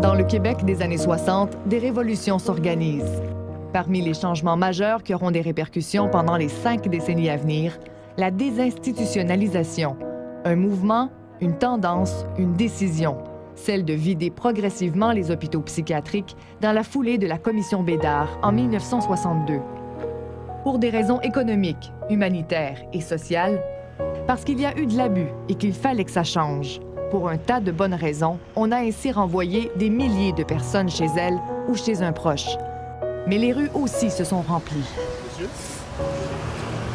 Dans le Québec des années 60, des révolutions s'organisent. Parmi les changements majeurs qui auront des répercussions pendant les 5 décennies à venir, la désinstitutionnalisation, un mouvement, une tendance, une décision, celle de vider progressivement les hôpitaux psychiatriques dans la foulée de la Commission Bédard en 1962. Pour des raisons économiques, humanitaires et sociales, parce qu'il y a eu de l'abus et qu'il fallait que ça change. Pour un tas de bonnes raisons, on a ainsi renvoyé des milliers de personnes chez elles ou chez un proche. Mais les rues aussi se sont remplies. Monsieur?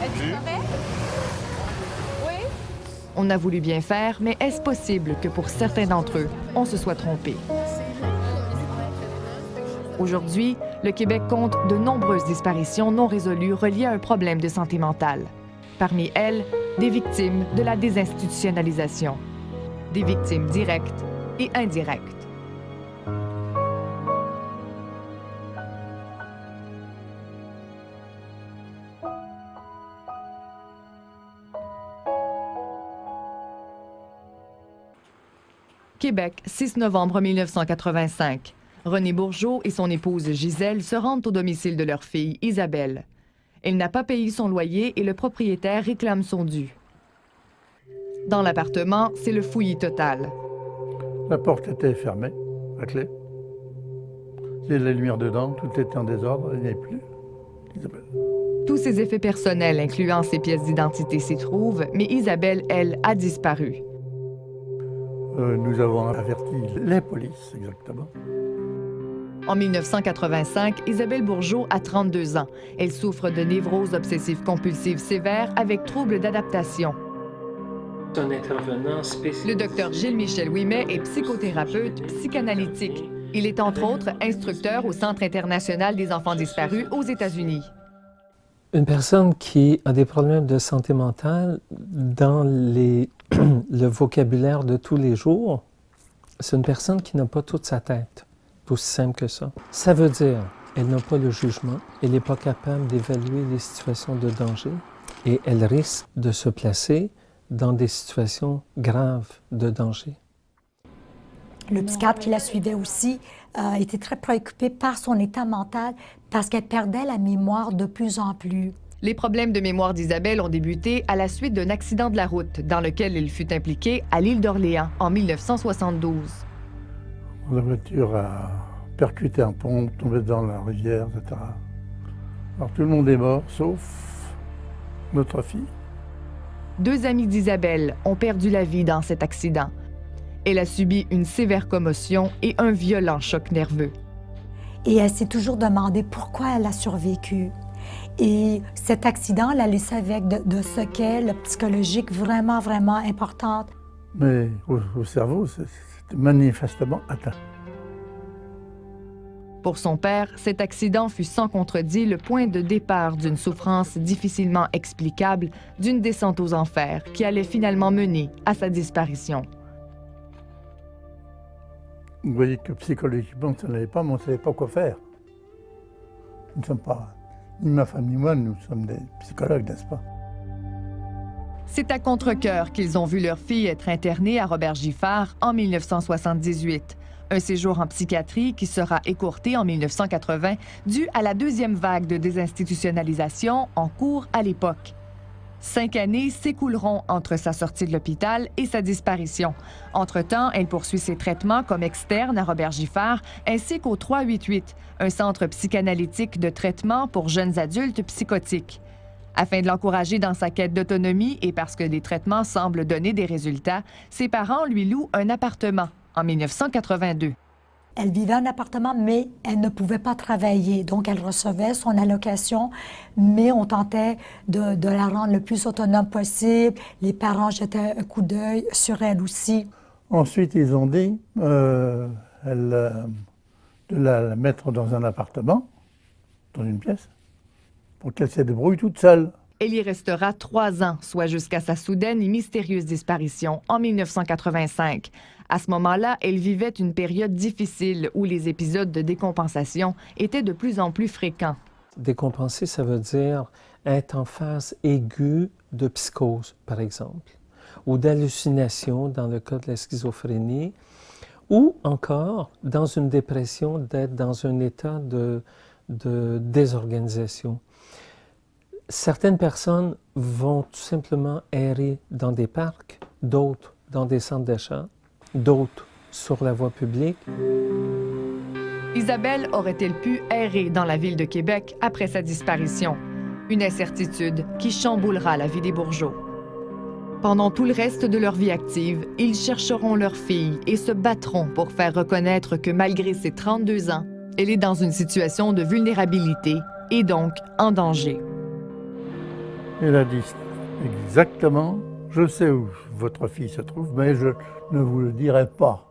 Êtes-vous correct? Oui? On a voulu bien faire, mais est-ce possible que pour certains d'entre eux, on se soit trompé? Aujourd'hui, le Québec compte de nombreuses disparitions non résolues reliées à un problème de santé mentale. Parmi elles, des victimes de la désinstitutionnalisation. Des victimes directes et indirectes. Québec, 6 novembre 1985. René Bourgeot et son épouse Gisèle se rendent au domicile de leur fille, Isabelle. Elle n'a pas payé son loyer et le propriétaire réclame son dû. Dans l'appartement, c'est le fouillis total. La porte était fermée, à clé. Il y avait la lumière dedans, tout était en désordre, il n'y avait plus Isabelle. Tous ses effets personnels, incluant ses pièces d'identité, s'y trouvent, mais Isabelle, elle, a disparu. Nous avons averti les polices, exactement. En 1985, Isabelle Bourgeot a 32 ans. Elle souffre de névrose obsessive-compulsive sévère avec troubles d'adaptation. Un intervenant spécialisé. Le docteur Gilles-Michel Ouimet est psychothérapeute psychanalytique. Il est entre autres instructeur au Centre international des enfants disparus aux États-Unis. Une personne qui a des problèmes de santé mentale dans le vocabulaire de tous les jours, c'est une personne qui n'a pas toute sa tête. C'est aussi simple que ça. Ça veut dire qu'elle n'a pas le jugement, elle n'est pas capable d'évaluer les situations de danger et elle risque de se placer dans des situations graves de danger. Le psychiatre qui la suivait aussi était très préoccupé par son état mental parce qu'elle perdait la mémoire de plus en plus. Les problèmes de mémoire d'Isabelle ont débuté à la suite d'un accident de la route dans lequel elle fut impliquée à l'île d'Orléans en 1972. La voiture a percuté un pont, tombé dans la rivière, etc. Alors tout le monde est mort, sauf notre fille. 2 amis d'Isabelle ont perdu la vie dans cet accident. Elle a subi une sévère commotion et un violent choc nerveux. Et elle s'est toujours demandé pourquoi elle a survécu. Et cet accident l'a laissé avec de séquelles psychologiques vraiment, vraiment importantes. Mais au cerveau, c'était manifestement atteint. Pour son père, cet accident fut sans contredit le point de départ d'une souffrance difficilement explicable, d'une descente aux enfers qui allait finalement mener à sa disparition. Vous voyez que psychologiquement, ça n'allait pas, mais on ne savait pas quoi faire. Nous ne sommes pas, ni ma femme ni moi, nous sommes des psychologues, n'est-ce pas? C'est à contre-cœur qu'ils ont vu leur fille être internée à Robert Giffard en 1978. Un séjour en psychiatrie qui sera écourté en 1980 dû à la 2e vague de désinstitutionnalisation en cours à l'époque. 5 années s'écouleront entre sa sortie de l'hôpital et sa disparition. Entre-temps, elle poursuit ses traitements comme externe à Robert Giffard ainsi qu'au 388, un centre psychanalytique de traitement pour jeunes adultes psychotiques. Afin de l'encourager dans sa quête d'autonomie et parce que des traitements semblent donner des résultats, ses parents lui louent un appartement en 1982. Elle vivait en appartement, mais elle ne pouvait pas travailler. Donc, elle recevait son allocation, mais on tentait de la rendre le plus autonome possible. Les parents jetaient un coup d'œil sur elle aussi. Ensuite, ils ont dit de la mettre dans un appartement, dans une pièce, pour qu'elle se débrouille toute seule. Elle y restera 3 ans, soit jusqu'à sa soudaine et mystérieuse disparition en 1985. À ce moment-là, elle vivait une période difficile où les épisodes de décompensation étaient de plus en plus fréquents. Décompenser, ça veut dire être en phase aiguë de psychose, par exemple, ou d'hallucination dans le cas de la schizophrénie, ou encore, dans une dépression, d'être dans un état de désorganisation. Certaines personnes vont tout simplement errer dans des parcs, d'autres dans des centres d'achat, d'autres sur la voie publique. Isabelle aurait-elle pu errer dans la ville de Québec après sa disparition? Une incertitude qui chamboulera la vie des Bourgeault. Pendant tout le reste de leur vie active, ils chercheront leur fille et se battront pour faire reconnaître que malgré ses 32 ans, elle est dans une situation de vulnérabilité et donc en danger. Elle a dit exactement, je sais où votre fille se trouve, mais je ne vous le dirai pas.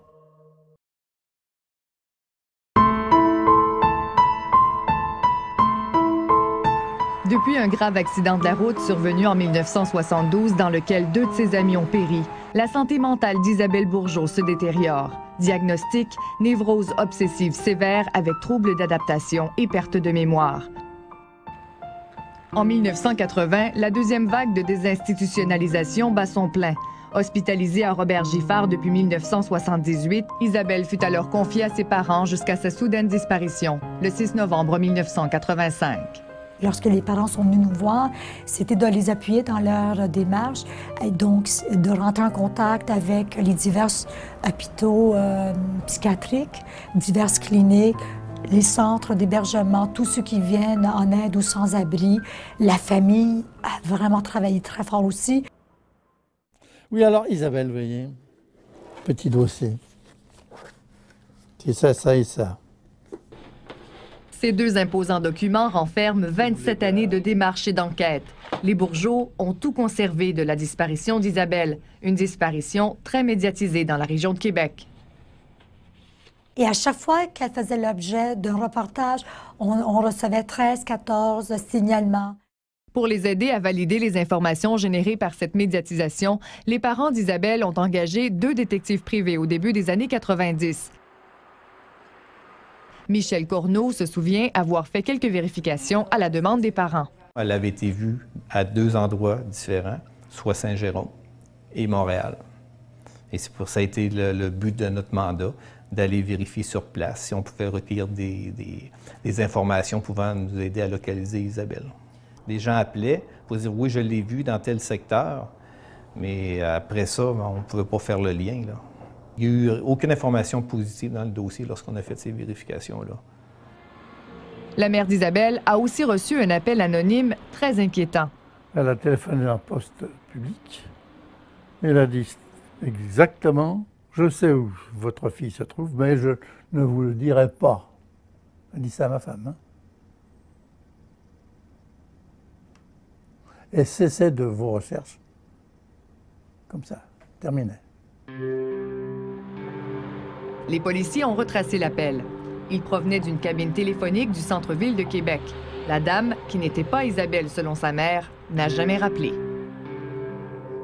Depuis un grave accident de la route survenu en 1972 dans lequel 2 de ses amis ont péri, la santé mentale d'Isabelle Bourgeault se détériore. Diagnostic, névrose obsessive sévère avec troubles d'adaptation et perte de mémoire. En 1980, la deuxième vague de désinstitutionnalisation bat son plein. Hospitalisée à Robert-Giffard depuis 1978, Isabelle fut alors confiée à ses parents jusqu'à sa soudaine disparition, le 6 novembre 1985. Lorsque les parents sont venus nous voir, c'était de les appuyer dans leur démarche, et donc de rentrer en contact avec les divers hôpitaux psychiatriques, diverses cliniques, les centres d'hébergement, tous ceux qui viennent en aide aux sans-abri. La famille a vraiment travaillé très fort aussi. Oui, alors Isabelle, voyez, petit dossier. C'est ça, ça et ça. Ces 2 imposants documents renferment 27 années de démarches et d'enquêtes. Les Bourgeault ont tout conservé de la disparition d'Isabelle, une disparition très médiatisée dans la région de Québec. Et à chaque fois qu'elle faisait l'objet d'un reportage, on recevait 13, 14 signalements. Pour les aider à valider les informations générées par cette médiatisation, les parents d'Isabelle ont engagé 2 détectives privés au début des années 90. Michel Corneau se souvient avoir fait quelques vérifications à la demande des parents. Elle avait été vue à 2 endroits différents, soit Saint-Jérôme et Montréal. Et c'est pour ça a été le but de notre mandat, d'aller vérifier sur place si on pouvait recueillir des informations pouvant nous aider à localiser Isabelle. Les gens appelaient pour dire « oui, je l'ai vue dans tel secteur », mais après ça, on ne pouvait pas faire le lien, là. Il n'y a eu aucune information positive dans le dossier lorsqu'on a fait ces vérifications-là. La mère d'Isabelle a aussi reçu un appel anonyme très inquiétant. Elle a téléphoné en poste public. Elle a dit exactement, je sais où votre fille se trouve, mais je ne vous le dirai pas. Elle dit ça à ma femme. Hein? Et cessez de vos recherches. Comme ça, terminé. Les policiers ont retracé l'appel. Il provenait d'une cabine téléphonique du centre-ville de Québec. La dame, qui n'était pas Isabelle selon sa mère, n'a jamais rappelé.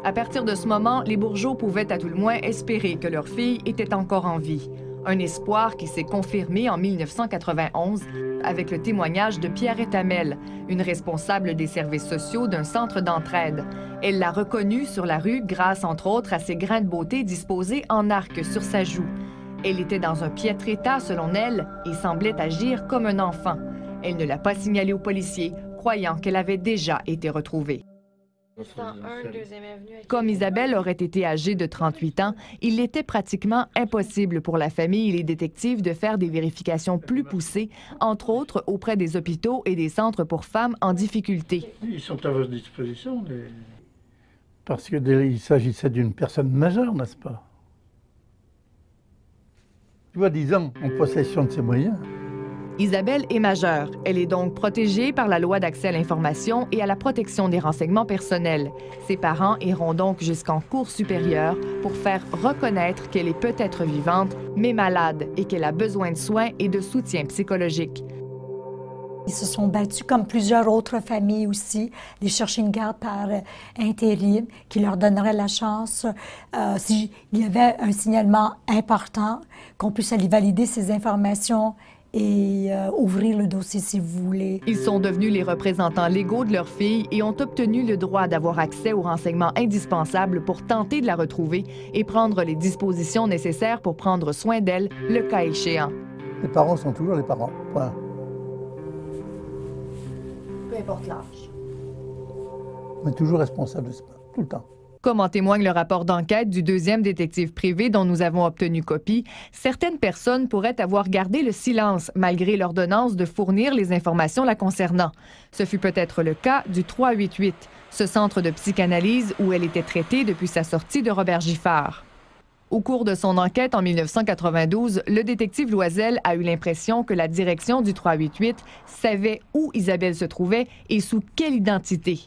À partir de ce moment, les Bourgeault pouvaient à tout le moins espérer que leur fille était encore en vie. Un espoir qui s'est confirmé en 1991 avec le témoignage de Pierrette Hamel, une responsable des services sociaux d'un centre d'entraide. Elle l'a reconnue sur la rue grâce, entre autres, à ses grains de beauté disposés en arc sur sa joue. Elle était dans un piètre état, selon elle, et semblait agir comme un enfant. Elle ne l'a pas signalé aux policiers, croyant qu'elle avait déjà été retrouvée. Comme Isabelle aurait été âgée de 38 ans, il était pratiquement impossible pour la famille et les détectives de faire des vérifications plus poussées, entre autres auprès des hôpitaux et des centres pour femmes en difficulté. Ils sont à votre disposition, parce qu'il s'agissait d'une personne majeure, n'est-ce pas? Soi-disant en possession de ses moyens. Isabelle est majeure. Elle est donc protégée par la loi d'accès à l'information et à la protection des renseignements personnels. Ses parents iront donc jusqu'en cour supérieure pour faire reconnaître qu'elle est peut-être vivante, mais malade et qu'elle a besoin de soins et de soutien psychologique. Ils se sont battus, comme plusieurs autres familles aussi, de chercher une garde par intérim qui leur donnerait la chance, s'il y avait un signalement important, qu'on puisse aller valider ces informations et ouvrir le dossier si vous voulez. Ils sont devenus les représentants légaux de leur fille et ont obtenu le droit d'avoir accès aux renseignements indispensables pour tenter de la retrouver et prendre les dispositions nécessaires pour prendre soin d'elle, le cas échéant. Les parents sont toujours les parents. Point. Peu importe l'âge. On est toujours responsable de ça, tout le temps. Comme en témoigne le rapport d'enquête du deuxième détective privé dont nous avons obtenu copie, certaines personnes pourraient avoir gardé le silence malgré l'ordonnance de fournir les informations la concernant. Ce fut peut-être le cas du 388, ce centre de psychanalyse où elle était traitée depuis sa sortie de Robert Giffard. Au cours de son enquête en 1992, le détective Loisel a eu l'impression que la direction du 388 savait où Isabelle se trouvait et sous quelle identité.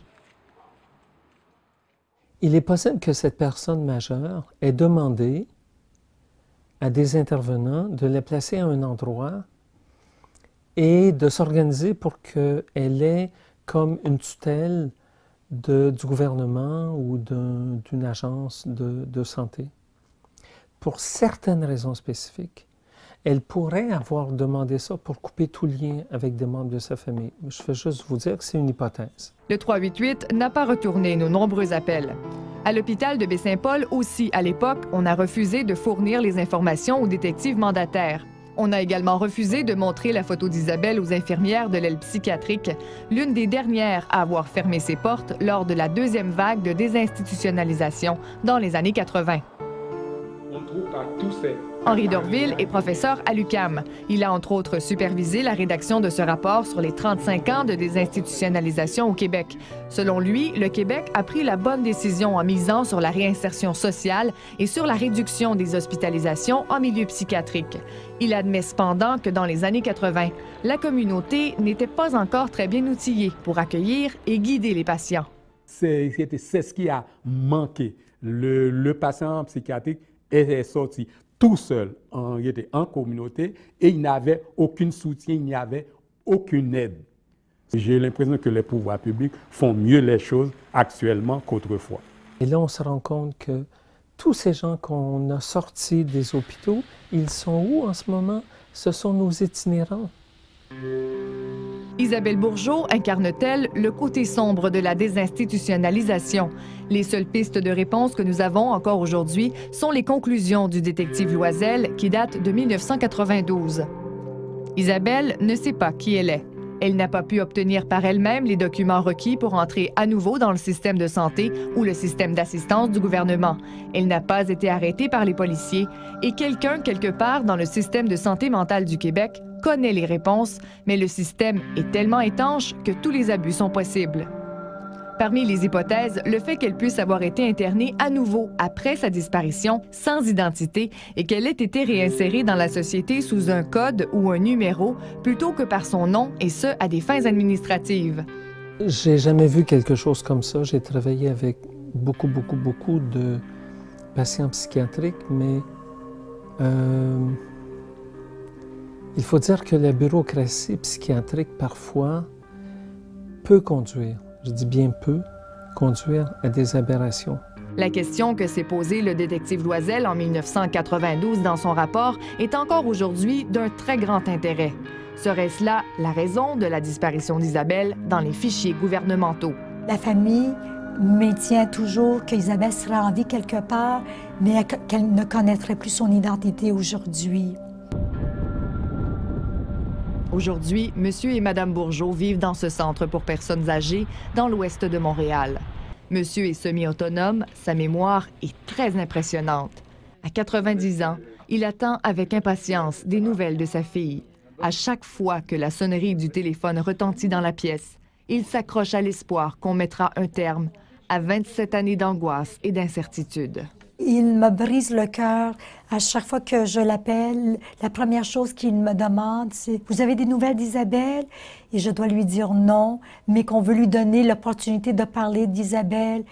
Il est possible que cette personne majeure ait demandé à des intervenants de la placer à un endroit et de s'organiser pour qu'elle ait comme une tutelle du gouvernement ou d'une agence de santé. Pour certaines raisons spécifiques, elle pourrait avoir demandé ça pour couper tout lien avec des membres de sa famille. Je veux juste vous dire que c'est une hypothèse. Le 388 n'a pas retourné nos nombreux appels. À l'hôpital de Baie-Saint-Paul aussi, à l'époque, on a refusé de fournir les informations aux détectives mandataires. On a également refusé de montrer la photo d'Isabelle aux infirmières de l'aile psychiatrique, l'une des dernières à avoir fermé ses portes lors de la deuxième vague de désinstitutionnalisation dans les années 80. On trouve par tous ces... Henri Dorville est professeur à l'UQAM. Il a entre autres supervisé la rédaction de ce rapport sur les 35 ans de désinstitutionnalisation au Québec. Selon lui, le Québec a pris la bonne décision en misant sur la réinsertion sociale et sur la réduction des hospitalisations en milieu psychiatrique. Il admet cependant que dans les années 80, la communauté n'était pas encore très bien outillée pour accueillir et guider les patients. C'est ce qui a manqué. Le patient psychiatrique est sorti tout seul, il était en communauté et il n'avait aucun soutien, il n'y avait aucune aide. J'ai l'impression que les pouvoirs publics font mieux les choses actuellement qu'autrefois. Et là, on se rend compte que tous ces gens qu'on a sortis des hôpitaux, ils sont où en ce moment? Ce sont nos itinérants. Isabelle Bourgeault incarne-t-elle le côté sombre de la désinstitutionnalisation? Les seules pistes de réponse que nous avons encore aujourd'hui sont les conclusions du détective Loisel qui datent de 1992. Isabelle ne sait pas qui elle est. Elle n'a pas pu obtenir par elle-même les documents requis pour entrer à nouveau dans le système de santé ou le système d'assistance du gouvernement. Elle n'a pas été arrêtée par les policiers et quelqu'un quelque part dans le système de santé mentale du Québec connaît les réponses, mais le système est tellement étanche que tous les abus sont possibles. Parmi les hypothèses, le fait qu'elle puisse avoir été internée à nouveau après sa disparition, sans identité, et qu'elle ait été réinsérée dans la société sous un code ou un numéro, plutôt que par son nom, et ce, à des fins administratives. J'ai jamais vu quelque chose comme ça. J'ai travaillé avec beaucoup de patients psychiatriques, mais il faut dire que la bureaucratie psychiatrique, parfois, peut conduire, je dis bien peut, conduire à des aberrations. La question que s'est posée le détective Loisel en 1992 dans son rapport est encore aujourd'hui d'un très grand intérêt. Serait-ce là la raison de la disparition d'Isabelle dans les fichiers gouvernementaux? La famille maintient toujours qu'Isabelle serait en vie quelque part, mais qu'elle ne connaîtrait plus son identité aujourd'hui. Aujourd'hui, Monsieur et Madame Bourgeault vivent dans ce centre pour personnes âgées dans l'ouest de Montréal. Monsieur est semi-autonome, sa mémoire est très impressionnante. À 90 ans, il attend avec impatience des nouvelles de sa fille. À chaque fois que la sonnerie du téléphone retentit dans la pièce, il s'accroche à l'espoir qu'on mettra un terme à 27 années d'angoisse et d'incertitude. Il me brise le cœur. À chaque fois que je l'appelle, la première chose qu'il me demande, c'est « Vous avez des nouvelles d'Isabelle? » Et je dois lui dire non, mais qu'on veut lui donner l'opportunité de parler d'Isabelle.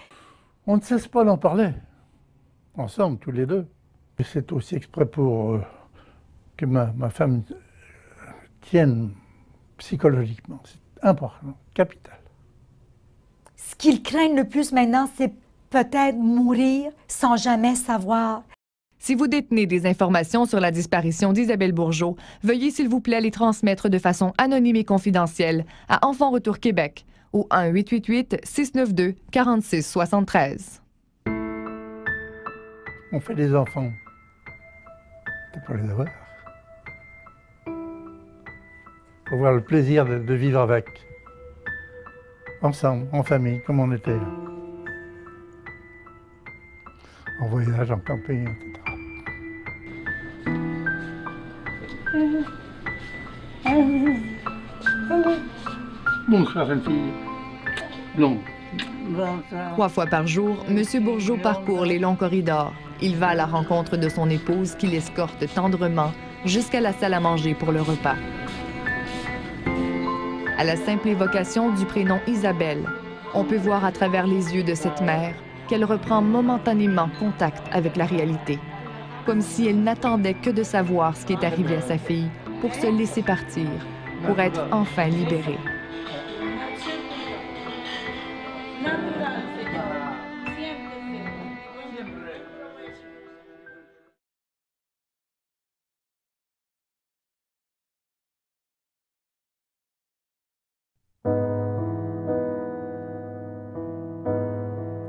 On ne cesse pas d'en parler, ensemble, tous les deux. C'est aussi exprès pour que ma femme tienne psychologiquement. C'est important, capital. Ce qu'ils craignent le plus maintenant, c'est peut-être mourir sans jamais savoir. Si vous détenez des informations sur la disparition d'Isabelle Bourgeault, veuillez s'il vous plaît les transmettre de façon anonyme et confidentielle à Enfants Retour Québec au 1-888-692-4673. On fait des enfants. C'est pour les avoir. Pour voir le plaisir de vivre avec. Ensemble, en famille, comme on était. En voyage, en camping, etc. Bonsoir, jeune fille. Blonde. 3 fois par jour, M. Bourgeault parcourt les longs corridors. Il va à la rencontre de son épouse qui l'escorte tendrement jusqu'à la salle à manger pour le repas. À la simple évocation du prénom Isabelle, on peut voir à travers les yeux de cette mère qu'elle reprend momentanément contact avec la réalité, comme si elle n'attendait que de savoir ce qui est arrivé à sa fille pour se laisser partir, pour être enfin libérée.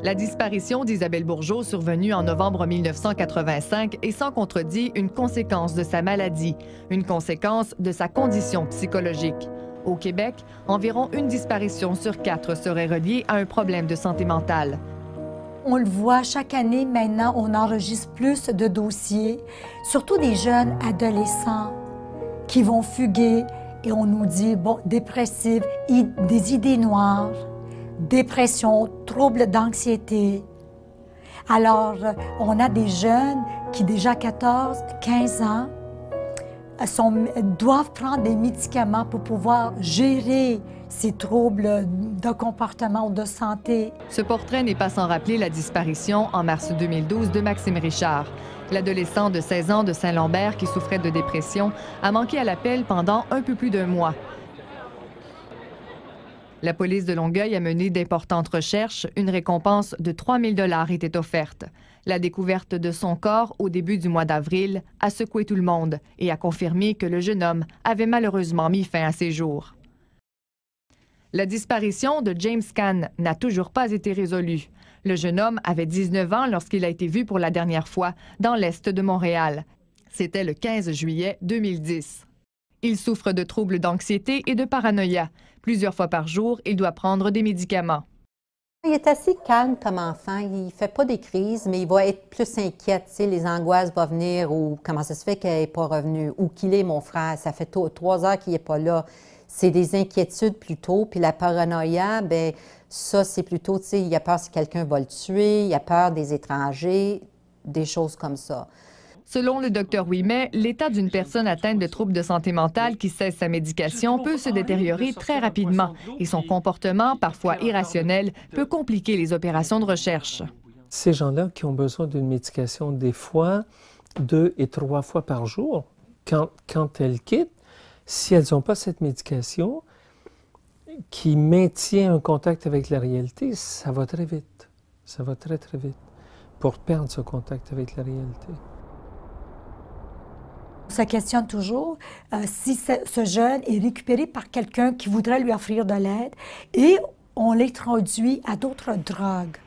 La disparition d'Isabelle Bourgeault, survenue en novembre 1985, est sans contredit une conséquence de sa maladie, une conséquence de sa condition psychologique. Au Québec, environ une disparition sur 4 serait reliée à un problème de santé mentale. On le voit chaque année maintenant, on enregistre plus de dossiers, surtout des jeunes adolescents qui vont fuguer et on nous dit, bon, dépressifs, des idées noires, dépression, troubles d'anxiété. Alors, on a des jeunes qui, déjà 14, 15 ans, doivent prendre des médicaments pour pouvoir gérer ces troubles de comportement ou de santé. Ce portrait n'est pas sans rappeler la disparition en mars 2012 de Maxime Richard. L'adolescent de 16 ans de Saint-Lambert qui souffrait de dépression a manqué à l'appel pendant un peu plus d'1 mois. La police de Longueuil a mené d'importantes recherches. Une récompense de 3 000 $ était offerte. La découverte de son corps au début du mois d'avril a secoué tout le monde et a confirmé que le jeune homme avait malheureusement mis fin à ses jours. La disparition de James Caan n'a toujours pas été résolue. Le jeune homme avait 19 ans lorsqu'il a été vu pour la dernière fois dans l'est de Montréal. C'était le 15 juillet 2010. Il souffre de troubles d'anxiété et de paranoïa. Plusieurs fois par jour, il doit prendre des médicaments. Il est assez calme comme enfant. Il ne fait pas des crises, mais il va être plus inquiet. Tu sais, les angoisses vont venir ou comment ça se fait qu'elle n'est pas revenue ou qu'il est mon frère. Ça fait 3 heures qu'il n'est pas là. C'est des inquiétudes plutôt. Puis la paranoïa, bien, ça, c'est plutôt, tu sais, il a peur si quelqu'un va le tuer, il a peur des étrangers, des choses comme ça. Selon le Dr Ouimet, l'état d'une personne atteinte de troubles de santé mentale qui cesse sa médication peut se détériorer très rapidement et son comportement, parfois irrationnel, peut compliquer les opérations de recherche. Ces gens-là qui ont besoin d'une médication des fois 2 et 3 fois par jour, quand elles quittent, si elles n'ont pas cette médication qui maintient un contact avec la réalité, ça va très vite. Ça va très, très vite pour perdre ce contact avec la réalité. On se questionne toujours si ce jeune est récupéré par quelqu'un qui voudrait lui offrir de l'aide et on l'introduit à d'autres drogues.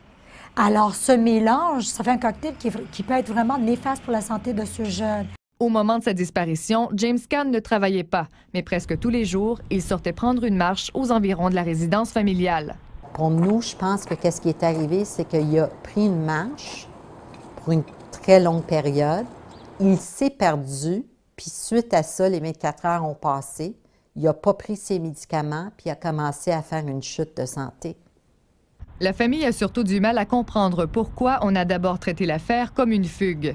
Alors, ce mélange, ça fait un cocktail qui peut être vraiment néfaste pour la santé de ce jeune. Au moment de sa disparition, James Caan ne travaillait pas, mais presque tous les jours, il sortait prendre une marche aux environs de la résidence familiale. Pour nous, je pense que qu'est-ce qui est arrivé, c'est qu'il a pris une marche pour une très longue période. Il s'est perdu, puis suite à ça, les 24 heures ont passé. Il n'a pas pris ses médicaments, puis il a commencé à faire une chute de santé. La famille a surtout du mal à comprendre pourquoi on a d'abord traité l'affaire comme une fugue.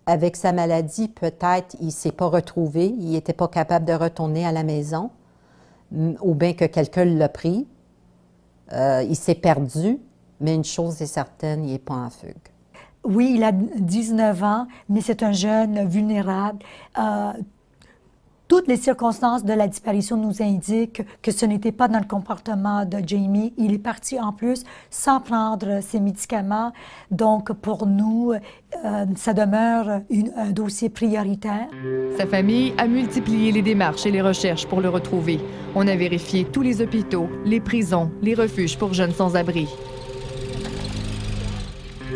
Avec sa maladie, peut-être il ne s'est pas retrouvé, il n'était pas capable de retourner à la maison, ou bien que quelqu'un l'a pris. Il s'est perdu, mais une chose est certaine, il n'est pas en fugue. Oui, il a 19 ans, mais c'est un jeune vulnérable. Toutes les circonstances de la disparition nous indiquent que ce n'était pas dans le comportement de Jamie. Il est parti en plus sans prendre ses médicaments. Donc, pour nous, ça demeure un dossier prioritaire. Sa famille a multiplié les démarches et les recherches pour le retrouver. On a vérifié tous les hôpitaux, les prisons, les refuges pour jeunes sans-abri.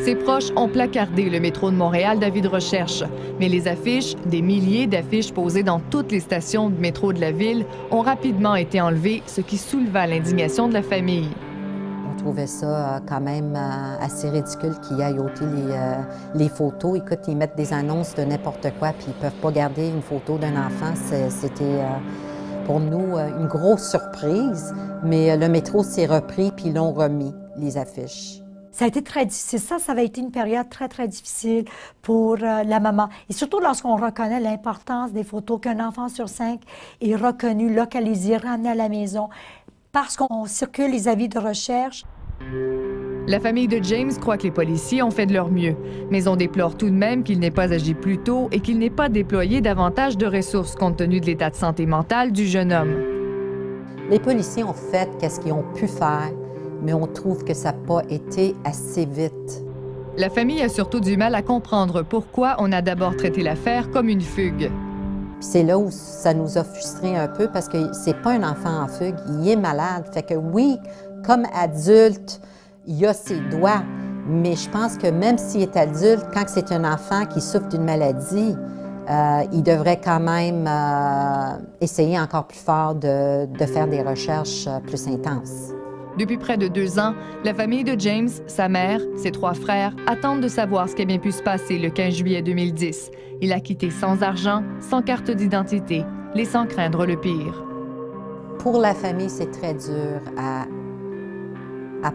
Ses proches ont placardé le métro de Montréal d'avis de recherche, mais les affiches, des milliers d'affiches posées dans toutes les stations de métro de la ville, ont rapidement été enlevées, ce qui souleva l'indignation de la famille. On trouvait ça quand même assez ridicule qu'ils aillent ôter les photos. Écoute, ils mettent des annonces de n'importe quoi, puis ils ne peuvent pas garder une photo d'un enfant. C'était pour nous une grosse surprise, mais le métro s'est repris, puis ils l'ont remis, les affiches. Ça a été très difficile. Ça avait été une période très, très difficile pour la maman. Et surtout lorsqu'on reconnaît l'importance des photos, qu'un enfant sur 5 est reconnu, localisé, ramené à la maison, parce qu'on circule les avis de recherche. La famille de James croit que les policiers ont fait de leur mieux, mais on déplore tout de même qu'il n'ait pas agi plus tôt et qu'il n'ait pas déployé davantage de ressources compte tenu de l'état de santé mentale du jeune homme. Les policiers ont fait ce qu'ils ont pu faire, mais on trouve que ça n'a pas été assez vite. La famille a surtout du mal à comprendre pourquoi on a d'abord traité l'affaire comme une fugue. C'est là où ça nous a frustrés un peu parce que c'est pas un enfant en fugue, il est malade. Fait que oui, comme adulte, il a ses droits, mais je pense que même s'il est adulte, quand c'est un enfant qui souffre d'une maladie, il devrait quand même essayer encore plus fort de faire des recherches plus intenses. Depuis près de 2 ans, la famille de James, sa mère, ses 3 frères attendent de savoir ce qui a bien pu se passer le 15 juillet 2010. Il a quitté sans argent, sans carte d'identité, laissant craindre le pire. Pour la famille, c'est très dur à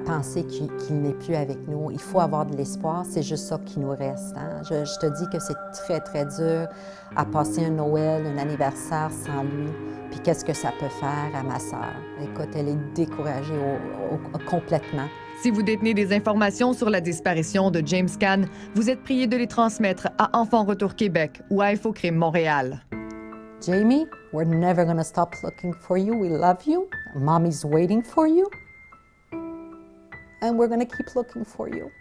penser qu'il n'est plus avec nous. Il faut avoir de l'espoir, c'est juste ça qui nous reste. Hein? Je te dis que c'est très, très dur à passer un Noël, un anniversaire sans lui. Puis qu'est-ce que ça peut faire à ma sœur? Écoute, elle est découragée complètement. Si vous détenez des informations sur la disparition de James Cann, vous êtes prié de les transmettre à Enfants Retour Québec ou à Infocrime Montréal. Jamie, we're never gonna stop looking for you. We love you. Mommy's waiting for you. And we're gonna keep looking for you.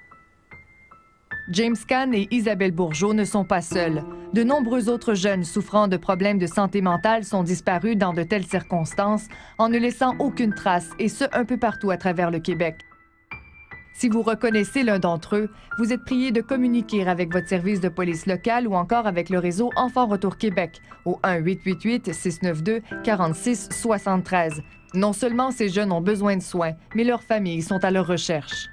James Cann et Isabelle Bourgeault ne sont pas seuls. De nombreux autres jeunes souffrant de problèmes de santé mentale sont disparus dans de telles circonstances en ne laissant aucune trace, et ce, un peu partout à travers le Québec. Si vous reconnaissez l'un d'entre eux, vous êtes prié de communiquer avec votre service de police local ou encore avec le réseau Enfants Retour Québec au 1-888-692-4673. Non seulement ces jeunes ont besoin de soins, mais leurs familles sont à leur recherche.